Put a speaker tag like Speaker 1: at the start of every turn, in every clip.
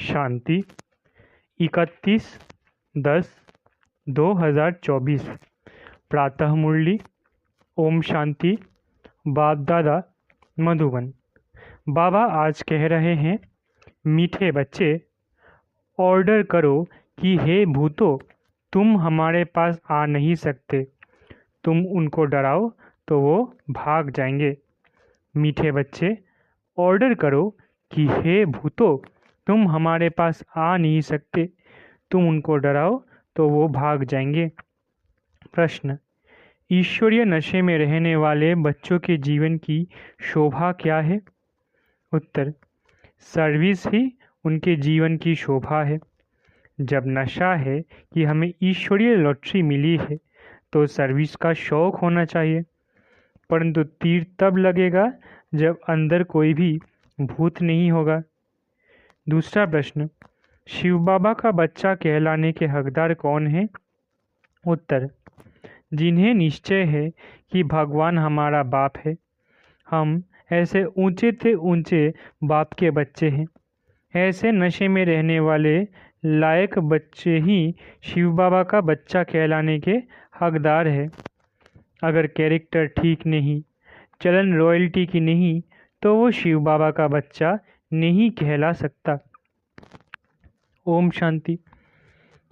Speaker 1: शांति 31/10/2024 प्रातः मुरली। ओम शांति। बाप दादा मधुबन। बाबा आज कह रहे हैं, मीठे बच्चे, ऑर्डर करो कि हे भूतों, तुम हमारे पास आ नहीं सकते। तुम उनको डराओ तो वो भाग जाएंगे। मीठे बच्चे, ऑर्डर करो कि हे भूतों, तुम हमारे पास आ नहीं सकते। तुम उनको डराओ तो वो भाग जाएंगे। प्रश्न: ईश्वरीय नशे में रहने वाले बच्चों के जीवन की शोभा क्या है? उत्तर: सर्विस ही उनके जीवन की शोभा है। जब नशा है कि हमें ईश्वरीय लॉटरी मिली है तो सर्विस का शौक होना चाहिए, परंतु तीर तब लगेगा जब अंदर कोई भी भूत नहीं होगा। दूसरा प्रश्न: शिव बाबा का बच्चा कहलाने के हकदार कौन है? उत्तर: जिन्हें निश्चय है कि भगवान हमारा बाप है। हम ऐसे ऊंचे से ऊंचे बाप के बच्चे हैं। ऐसे नशे में रहने वाले लायक बच्चे ही शिव बाबा का बच्चा कहलाने के हकदार है। अगर कैरेक्टर ठीक नहीं, चलन रॉयल्टी की नहीं, तो वो शिव बाबा का बच्चा नहीं कहला सकता। ओम शांति।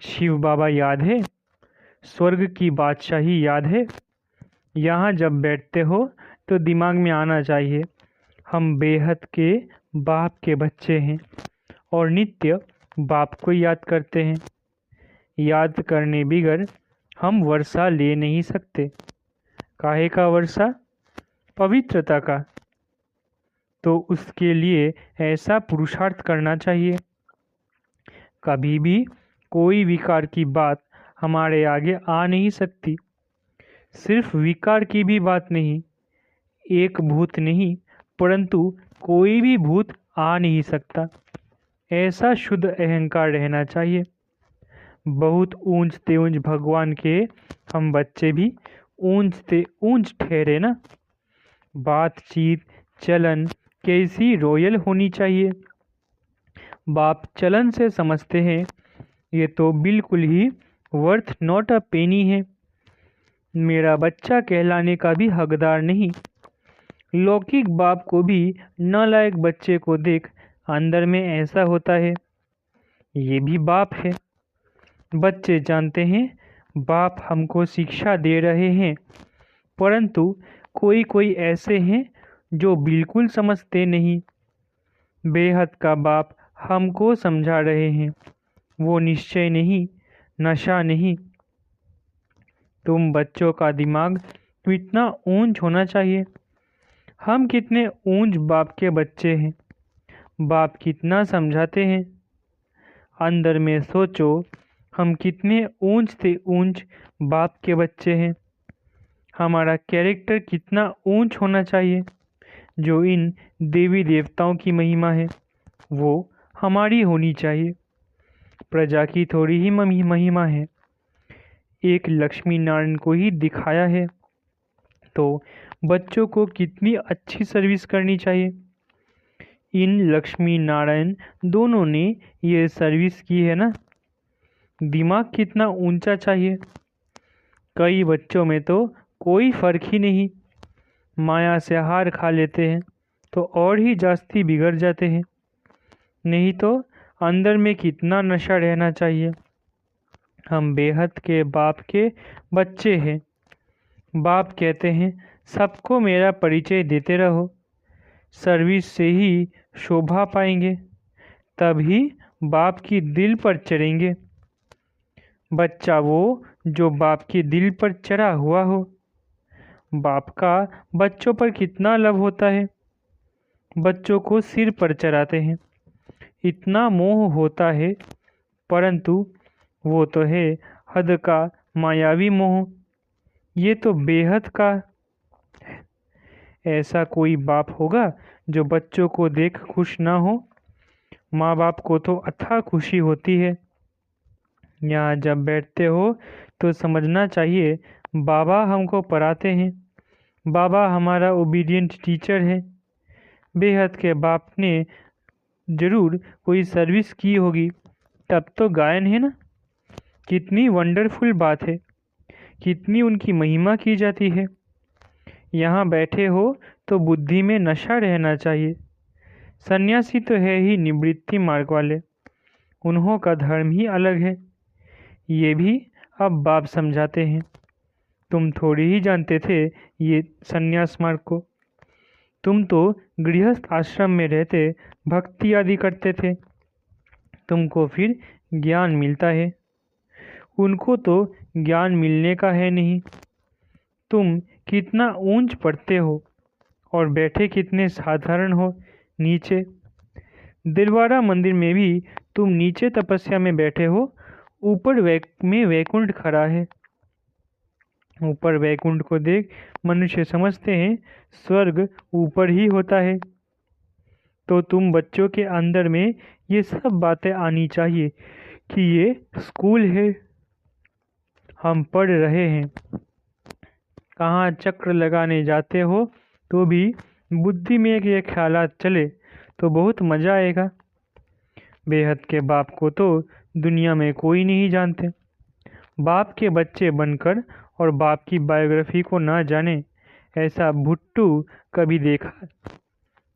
Speaker 1: शिव बाबा याद है? स्वर्ग की बादशाही याद है? यहाँ जब बैठते हो तो दिमाग में आना चाहिए, हम बेहद के बाप के बच्चे हैं और नित्य बाप को याद करते हैं। याद करने बिगर हम वर्षा ले नहीं सकते। काहे का वर्षा? पवित्रता का। तो उसके लिए ऐसा पुरुषार्थ करना चाहिए। कभी भी कोई विकार की बात हमारे आगे आ नहीं सकती। सिर्फ विकार की भी बात नहीं, एक भूत नहीं, परंतु कोई भी भूत आ नहीं सकता। ऐसा शुद्ध अहंकार रहना चाहिए। बहुत ऊंच ते ऊंच भगवान के हम बच्चे भी ऊंच ते ऊंच ठहरे ना। बातचीत चलन कैसी रॉयल होनी चाहिए। बाप चलन से समझते हैं, ये तो बिल्कुल ही वर्थ नॉट अ पेनी है। मेरा बच्चा कहलाने का भी हकदार नहीं। लौकिक बाप को भी नालायक बच्चे को देख अंदर में ऐसा होता है, ये भी बाप है। बच्चे जानते हैं बाप हमको शिक्षा दे रहे हैं, परंतु कोई कोई ऐसे हैं जो बिल्कुल समझते नहीं। बेहद का बाप हमको समझा रहे हैं, वो निश्चय नहीं, नशा नहीं। तुम बच्चों का दिमाग कितना ऊंच होना चाहिए। हम कितने ऊंच बाप के बच्चे हैं। बाप कितना समझाते हैं। अंदर में सोचो, हम कितने ऊंच से ऊंच बाप के बच्चे हैं। हमारा कैरेक्टर कितना ऊंच होना चाहिए। जो इन देवी देवताओं की महिमा है वो हमारी होनी चाहिए। प्रजा की थोड़ी ही महिमा है। एक लक्ष्मी नारायण को ही दिखाया है, तो बच्चों को कितनी अच्छी सर्विस करनी चाहिए। इन लक्ष्मी नारायण दोनों ने ये सर्विस की है ना। दिमाग कितना ऊंचा चाहिए। कई बच्चों में तो कोई फर्क ही नहीं, माया से हार खा लेते हैं तो और ही जास्ती बिगड़ जाते हैं। नहीं तो अंदर में कितना नशा रहना चाहिए। हम बेहद के बाप के बच्चे हैं। बाप कहते हैं, सबको मेरा परिचय देते रहो। सर्विस से ही शोभा पाएंगे, तभी बाप की दिल पर चढ़ेंगे। बच्चा वो जो बाप के दिल पर चढ़ा हुआ हो। बाप का बच्चों पर कितना लव होता है। बच्चों को सिर पर चढ़ाते हैं, इतना मोह होता है, परंतु वो तो है हद का मायावी मोह। ये तो बेहद का है। ऐसा कोई बाप होगा जो बच्चों को देख खुश ना हो? माँ बाप को तो अथाह खुशी होती है। यहाँ जब बैठते हो तो समझना चाहिए, बाबा हमको पढ़ाते हैं। बाबा हमारा ओबीडियंट टीचर है। बेहद के बाप ने जरूर कोई सर्विस की होगी, तब तो गायन है ना। कितनी वंडरफुल बात है, कितनी उनकी महिमा की जाती है। यहाँ बैठे हो तो बुद्धि में नशा रहना चाहिए। सन्यासी तो है ही निवृत्ति मार्ग वाले, उन्हों का धर्म ही अलग है। ये भी अब बाप समझाते हैं। तुम थोड़ी ही जानते थे ये सन्यास मार्ग को। तुम तो गृहस्थ आश्रम में रहते भक्ति आदि करते थे, तुमको फिर ज्ञान मिलता है। उनको तो ज्ञान मिलने का है नहीं। तुम कितना ऊंच पढ़ते हो और बैठे कितने साधारण हो नीचे। दिलवाड़ा मंदिर में भी तुम नीचे तपस्या में बैठे हो, ऊपर में वैकुंठ खड़ा है। ऊपर वैकुंठ को देख मनुष्य समझते हैं स्वर्ग ऊपर ही होता है। तो तुम बच्चों के अंदर में ये सब बातें आनी चाहिए कि ये स्कूल है, हम पढ़ रहे हैं। कहाँ चक्र लगाने जाते हो तो भी बुद्धि में ये ख्यालात चले तो बहुत मज़ा आएगा। बेहद के बाप को तो दुनिया में कोई नहीं जानते। बाप के बच्चे बनकर और बाप की बायोग्राफी को ना जाने, ऐसा भुट्टू कभी देखा।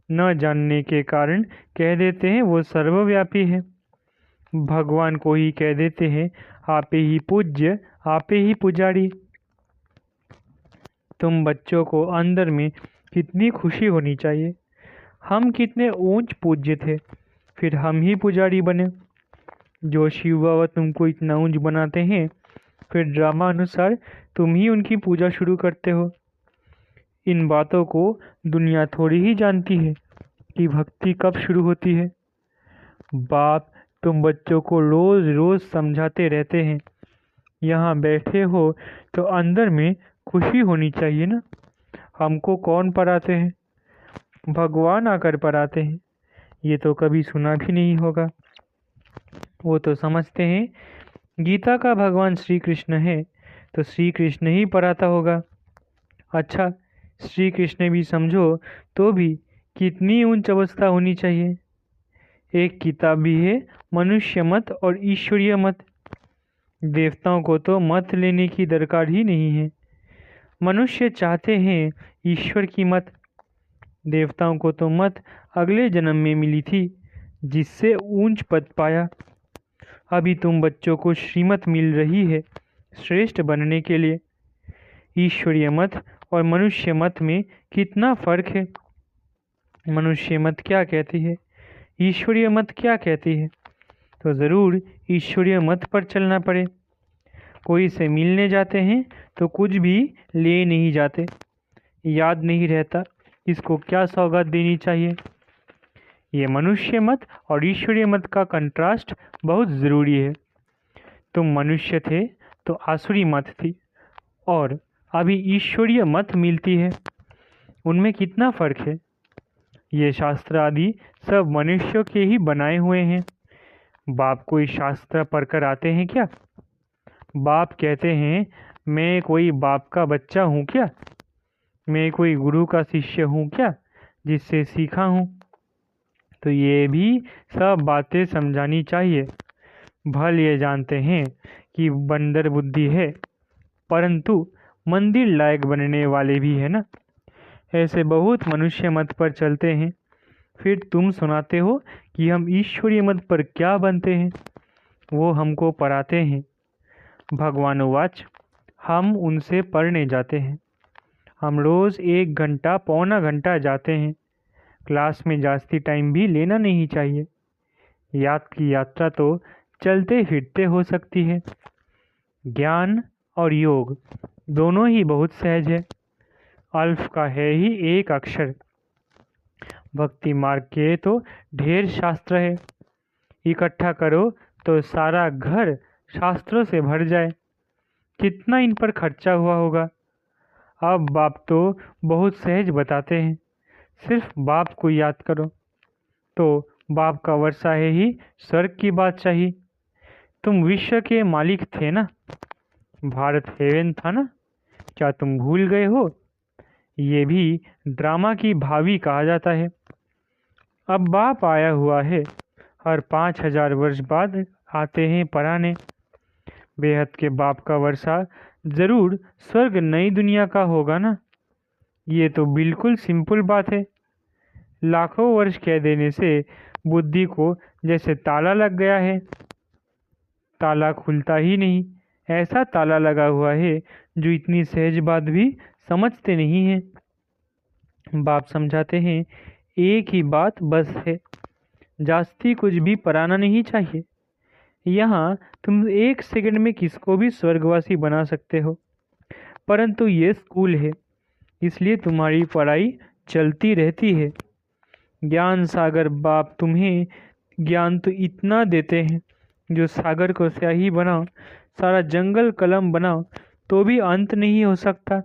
Speaker 1: न जानने के कारण कह देते हैं वो सर्वव्यापी है। भगवान को ही कह देते हैं आपे ही पूज्य, आपे ही पुजारी। तुम बच्चों को अंदर में कितनी खुशी होनी चाहिए। हम कितने ऊंच पूज्य थे, फिर हम ही पुजारी बने। जो शिव बाबा तुमको इतना ऊंच बनाते हैं, फिर ड्रामा अनुसार तुम ही उनकी पूजा शुरू करते हो। इन बातों को दुनिया थोड़ी ही जानती है कि भक्ति कब शुरू होती है। बाप तुम बच्चों को रोज रोज समझाते रहते हैं। यहाँ बैठे हो तो अंदर में खुशी होनी चाहिए ना। हमको कौन पढ़ाते हैं? भगवान आकर पढ़ाते हैं। ये तो कभी सुना भी नहीं होगा। वो तो समझते हैं गीता का भगवान श्री कृष्ण है, तो श्री कृष्ण ही पढ़ाता होगा। अच्छा, श्री कृष्ण भी समझो तो भी कितनी उच्च अवस्था होनी चाहिए। एक किताब भी है मनुष्य मत और ईश्वरीय मत। देवताओं को तो मत लेने की दरकार ही नहीं है। मनुष्य चाहते हैं ईश्वर की मत। देवताओं को तो मत अगले जन्म में मिली थी, जिससे ऊंच पद पाया। अभी तुम बच्चों को श्रीमत मिल रही है श्रेष्ठ बनने के लिए। ईश्वरीय मत और मनुष्य मत में कितना फर्क है। मनुष्य मत क्या कहती है, ईश्वरीय मत क्या कहती है, तो ज़रूर ईश्वरीय मत पर चलना पड़े। कोई से मिलने जाते हैं तो कुछ भी ले नहीं जाते, याद नहीं रहता इसको क्या सौगात देनी चाहिए। ये मनुष्य मत और ईश्वरीय मत का कंट्रास्ट बहुत ज़रूरी है। तुम मनुष्य थे तो आसुरी मत थी, और अभी ईश्वरीय मत मिलती है। उनमें कितना फर्क है। ये शास्त्र आदि सब मनुष्यों के ही बनाए हुए हैं। बाप कोई शास्त्र पढ़कर आते हैं क्या? बाप कहते हैं मैं कोई बाप का बच्चा हूँ क्या? मैं कोई गुरु का शिष्य हूँ क्या जिससे सीखा हूँ? तो ये भी सब बातें समझानी चाहिए। भल ये जानते हैं कि बंदर बुद्धि है, परंतु मंदिर लायक बनने वाले भी है ना। ऐसे बहुत मनुष्य मत पर चलते हैं, फिर तुम सुनाते हो कि हम ईश्वरीय मत पर क्या बनते हैं। वो हमको पढ़ाते हैं। भगवान उवाच, हम उनसे पढ़ने जाते हैं। हम रोज़ 1 घंटा पौना घंटा जाते हैं। क्लास में जास्ती टाइम भी लेना नहीं चाहिए। याद की यात्रा तो चलते फिरते हो सकती है। ज्ञान और योग दोनों ही बहुत सहज है। अल्फ का है ही एक अक्षर। भक्ति मार्ग के तो ढेर शास्त्र है। इकट्ठा करो तो सारा घर शास्त्रों से भर जाए। कितना इन पर खर्चा हुआ होगा। अब बाप तो बहुत सहज बताते हैं। सिर्फ बाप को याद करो तो बाप का वर्षा है ही स्वर्ग की बादशाही। तुम विश्व के मालिक थे ना, भारत हेवन था ना, क्या तुम भूल गए हो? ये भी ड्रामा की भावी कहा जाता है। अब बाप आया हुआ है, हर 5,000 वर्ष बाद आते हैं पराने। बेहद के बाप का वर्षा जरूर स्वर्ग नई दुनिया का होगा ना। ये तो बिल्कुल सिंपल बात है। लाखों वर्ष कह देने से बुद्धि को जैसे ताला लग गया है, ताला खुलता ही नहीं। ऐसा ताला लगा हुआ है जो इतनी सहज बात भी समझते नहीं हैं। बाप समझाते हैं, एक ही बात बस है, जास्ती कुछ भी पराना नहीं चाहिए। यहाँ तुम 1 सेकंड में किसको भी स्वर्गवासी बना सकते हो, परंतु ये स्कूल है, इसलिए तुम्हारी पढ़ाई चलती रहती है। ज्ञान सागर बाप तुम्हें ज्ञान तो इतना देते हैं, जो सागर को स्याही बनाओ, सारा जंगल कलम बनाओ तो भी अंत नहीं हो सकता।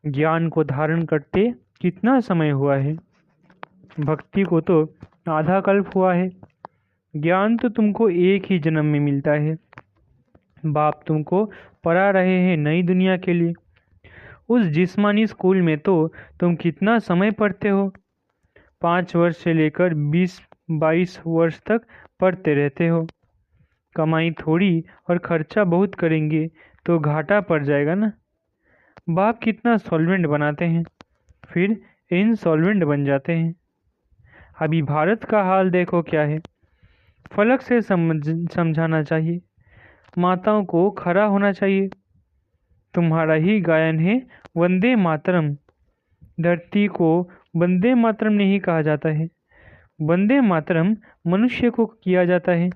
Speaker 1: ज्ञान को धारण करते कितना समय हुआ है, भक्ति को तो आधा कल्प हुआ है। ज्ञान तो तुमको एक ही जन्म में मिलता है। बाप तुमको पढ़ा रहे हैं नई दुनिया के लिए। उस जिस्मानी स्कूल में तो तुम कितना समय पढ़ते हो, 5 वर्ष से लेकर 20-22 वर्ष तक पढ़ते रहते हो। कमाई थोड़ी और खर्चा बहुत करेंगे तो घाटा पड़ जाएगा ना। बाप कितना सॉल्वेंट बनाते हैं, फिर इनसॉल्वेंट बन जाते हैं। अभी भारत का हाल देखो क्या है। फलक से समझाना चाहिए, माताओं को खड़ा होना चाहिए। तुम्हारा ही गायन है वंदे मातरम। धरती को वंदे मातरम नहीं कहा जाता है, वंदे मातरम मनुष्य को किया जाता है।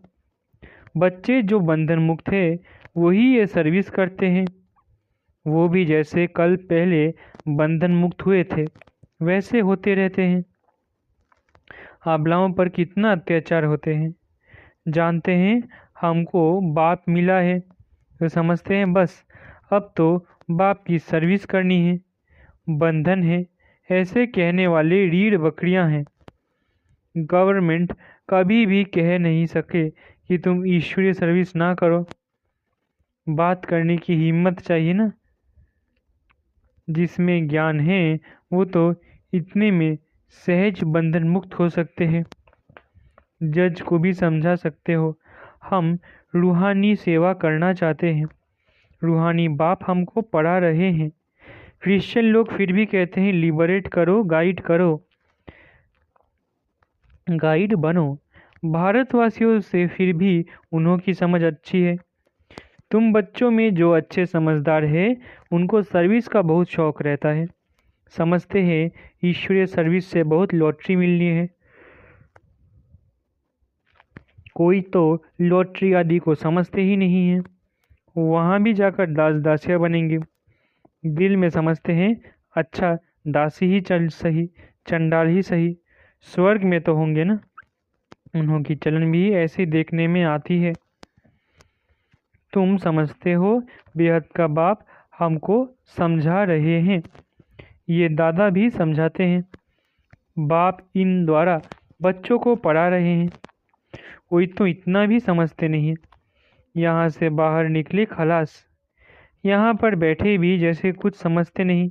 Speaker 1: बच्चे जो बंधन मुक्त है वही ये सर्विस करते हैं। वो भी जैसे कल पहले बंधन मुक्त हुए थे वैसे होते रहते हैं। आबलाओं पर कितना अत्याचार होते हैं। जानते हैं हमको बाप मिला है तो समझते हैं बस अब तो बाप की सर्विस करनी है। बंधन है ऐसे कहने वाले रीढ़ बकरियां हैं। गवर्नमेंट कभी भी कह नहीं सके कि तुम ईश्वरीय सर्विस ना करो। बात करने की हिम्मत चाहिए ना। जिसमें ज्ञान है वो तो इतने में सहज बंधन मुक्त हो सकते हैं। जज को भी समझा सकते हो, हम रूहानी सेवा करना चाहते हैं। रूहानी बाप हमको पढ़ा रहे हैं। क्रिश्चियन लोग फिर भी कहते हैं लिबरेट करो, गाइड करो, गाइड बनो। भारतवासियों से फिर भी उन्हों की समझ अच्छी है। तुम बच्चों में जो अच्छे समझदार है उनको सर्विस का बहुत शौक रहता है। समझते हैं ईश्वरीय सर्विस से बहुत लॉटरी मिलनी है। कोई तो लॉटरी आदि को समझते ही नहीं है, वहाँ भी जाकर दास दासियाँ बनेंगे। दिल में समझते हैं अच्छा दासी ही चल सही, चंडाल ही सही, स्वर्ग में तो होंगे ना। उन्हों की चलन भी ऐसी देखने में आती है। तुम समझते हो बेहद का बाप हमको समझा रहे हैं, ये दादा भी समझाते हैं। बाप इन द्वारा बच्चों को पढ़ा रहे हैं। कोई तो इतना भी समझते नहीं। यहाँ से बाहर निकले खलास, यहाँ पर बैठे भी जैसे कुछ समझते नहीं।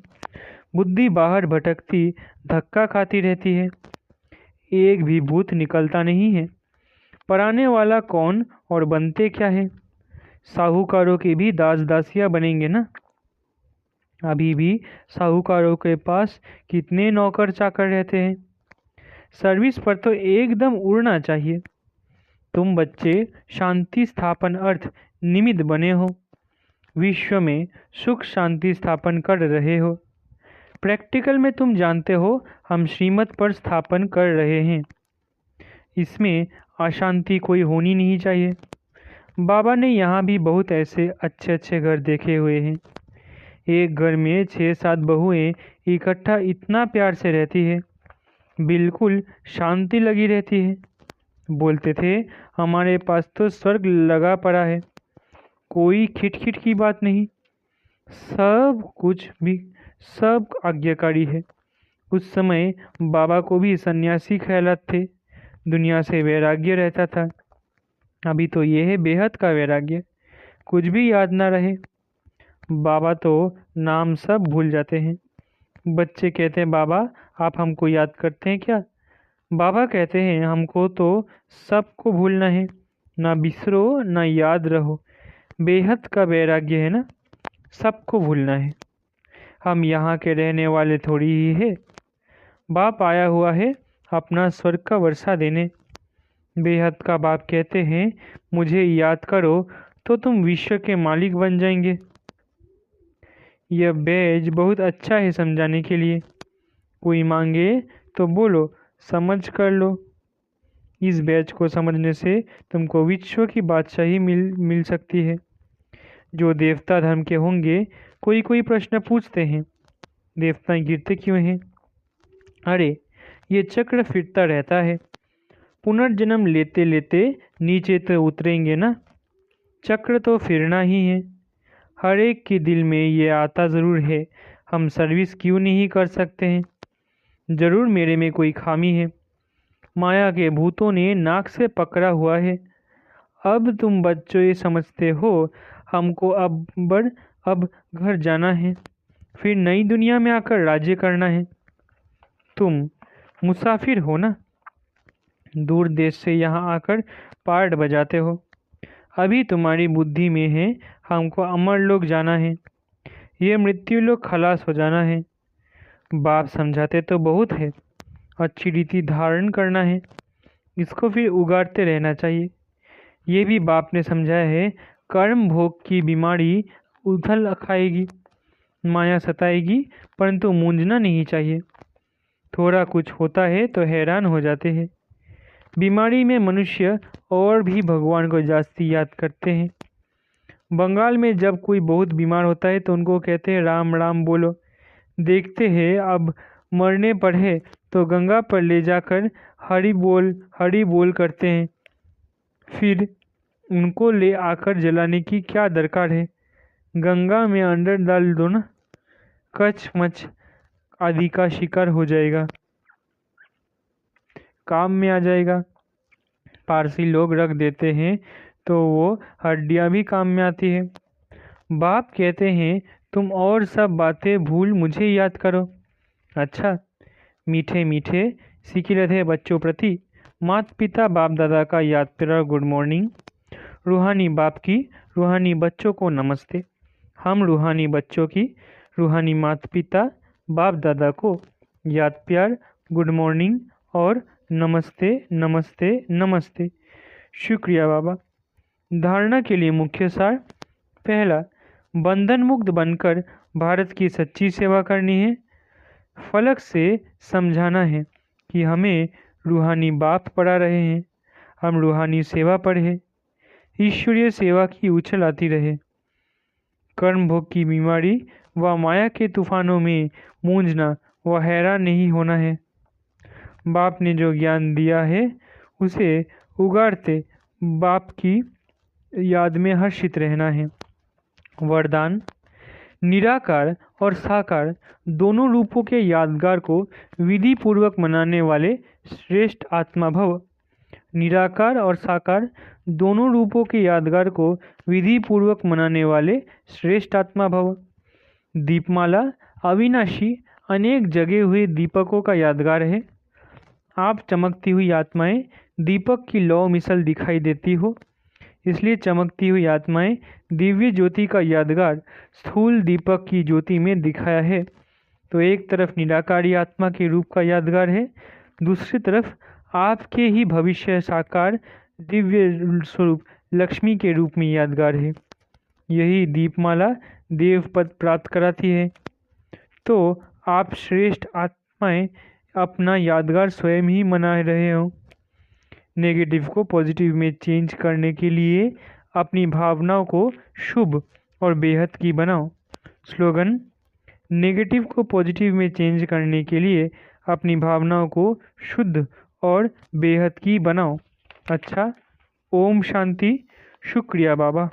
Speaker 1: बुद्धि बाहर भटकती धक्का खाती रहती है, एक भी भूत निकलता नहीं है। पढ़ाने वाला कौन और बनते क्या है। साहूकारों के भी दास दासियाँ बनेंगे ना। अभी भी साहूकारों के पास कितने नौकर चाकर रहते हैं। सर्विस पर तो एकदम उड़ना चाहिए। तुम बच्चे शांति स्थापन अर्थ निमित्त बने हो, विश्व में सुख शांति स्थापन कर रहे हो। प्रैक्टिकल में तुम जानते हो हम श्रीमत पर स्थापन कर रहे हैं। इसमें अशांति कोई होनी नहीं चाहिए। बाबा ने यहाँ भी बहुत ऐसे अच्छे अच्छे घर देखे हुए हैं। एक घर में 6-7 बहुएं इकट्ठा इतना प्यार से रहती है, बिल्कुल शांति लगी रहती है। बोलते थे हमारे पास तो स्वर्ग लगा पड़ा है, कोई खिटखिट की बात नहीं, सब कुछ भी सब आज्ञाकारी है। उस समय बाबा को भी सन्यासी ख्यालात थे, दुनिया से वैराग्य रहता था। अभी तो ये है बेहद का वैराग्य, कुछ भी याद ना रहे। बाबा तो नाम सब भूल जाते हैं, बच्चे कहते हैं बाबा आप हमको याद करते हैं क्या? बाबा कहते हैं हमको तो सबको भूलना है, ना बिसरो ना याद रहो। बेहद का वैराग्य है ना, सबको भूलना है। हम यहाँ के रहने वाले थोड़ी ही है। बाप आया हुआ है अपना स्वर्ग का वर्षा देने। बेहद का बाप कहते हैं मुझे याद करो तो तुम विश्व के मालिक बन जाएंगे। यह बैज बहुत अच्छा है समझाने के लिए। कोई मांगे तो बोलो, समझ कर लो। इस बैच को समझने से तुमको विश्व की बादशाही मिल सकती है। जो देवता धर्म के होंगे कोई कोई प्रश्न पूछते हैं, देवता गिरते क्यों हैं? अरे ये चक्र फिरता रहता है, पुनर्जन्म लेते लेते नीचे तो उतरेंगे ना। चक्र तो फिरना ही है। हर एक के दिल में ये आता ज़रूर है, हम सर्विस क्यों नहीं कर सकते हैं? ज़रूर मेरे में कोई खामी है। माया के भूतों ने नाक से पकड़ा हुआ है। अब तुम बच्चों ये समझते हो हमको अब घर जाना है, फिर नई दुनिया में आकर राज्य करना है। तुम मुसाफिर हो ना, दूर देश से यहाँ आकर पार्ट बजाते हो। अभी तुम्हारी बुद्धि में है हमको अमर लोग जाना है, ये मृत्यु लोग खलास हो जाना है। बाप समझाते तो बहुत है, अच्छी रीति धारण करना है, इसको फिर उगाड़ते रहना चाहिए। ये भी बाप ने समझाया है, कर्म भोग की बीमारी उथल खाएगी, माया सताएगी, परंतु मूंझना नहीं चाहिए। थोड़ा कुछ होता है तो हैरान हो जाते हैं। बीमारी में मनुष्य और भी भगवान को जास्ती याद करते हैं। बंगाल में जब कोई बहुत बीमार होता है तो उनको कहते हैं राम राम बोलो। देखते हैं अब मरने पर है तो गंगा पर ले जाकर हरि बोल करते हैं। फिर उनको ले आकर जलाने की क्या दरकार है? गंगा में अंदर डाल दो ना, कच मच आदि का शिकार हो जाएगा, काम में आ जाएगा। पारसी लोग रख देते हैं तो वो हड्डियाँ भी काम में आती है। बाप कहते हैं तुम और सब बातें भूल मुझे याद करो। अच्छा, मीठे मीठे सीखी रहे बच्चों प्रति माता पिता बाप दादा का याद प्यारा गुड मॉर्निंग। रूहानी बाप की रूहानी बच्चों को नमस्ते। हम रूहानी बच्चों की रूहानी माता पिता बाप दादा को याद प्यार गुड मॉर्निंग और नमस्ते नमस्ते नमस्ते। शुक्रिया बाबा। धारणा के लिए मुख्य सार। पहला, बंधन मुक्त बनकर भारत की सच्ची सेवा करनी है। फलक से समझाना है कि हमें रूहानी बाप पढ़ा रहे हैं, हम रूहानी सेवा पढ़े, ईश्वरीय सेवा की उछल आती रहे। कर्म भोग की बीमारी व माया के तूफानों में मूंझना व हैरान नहीं होना है। बाप ने जो ज्ञान दिया है उसे उगाड़ते बाप की याद में हर्षित रहना है। वरदान, निराकार और साकार दोनों रूपों के यादगार को विधि पूर्वक मनाने वाले श्रेष्ठ आत्मा भव। निराकार और साकार दोनों रूपों के यादगार को विधि पूर्वक मनाने वाले श्रेष्ठ आत्मा भव। दीपमाला अविनाशी अनेक जगे हुए दीपकों का यादगार है। आप चमकती हुई आत्माएं दीपक की लौ मिसल दिखाई देती हो, इसलिए चमकती हुई आत्माएं दिव्य ज्योति का यादगार स्थूल दीपक की ज्योति में दिखाया है। तो एक तरफ निराकारी आत्मा के रूप का यादगार है, दूसरी तरफ आपके ही भविष्य साकार दिव्य स्वरूप लक्ष्मी के रूप में यादगार है। यही दीपमाला देव पद प्राप्त कराती है। तो आप श्रेष्ठ आत्माएं अपना यादगार स्वयं ही मना रहे हो। नेगेटिव को पॉजिटिव में चेंज करने के लिए अपनी भावनाओं को शुभ और बेहद की बनाओ। स्लोगन, नेगेटिव को पॉजिटिव में चेंज करने के लिए अपनी भावनाओं को शुद्ध और बेहद की बनाओ। अच्छा, ओम शांति। शुक्रिया बाबा।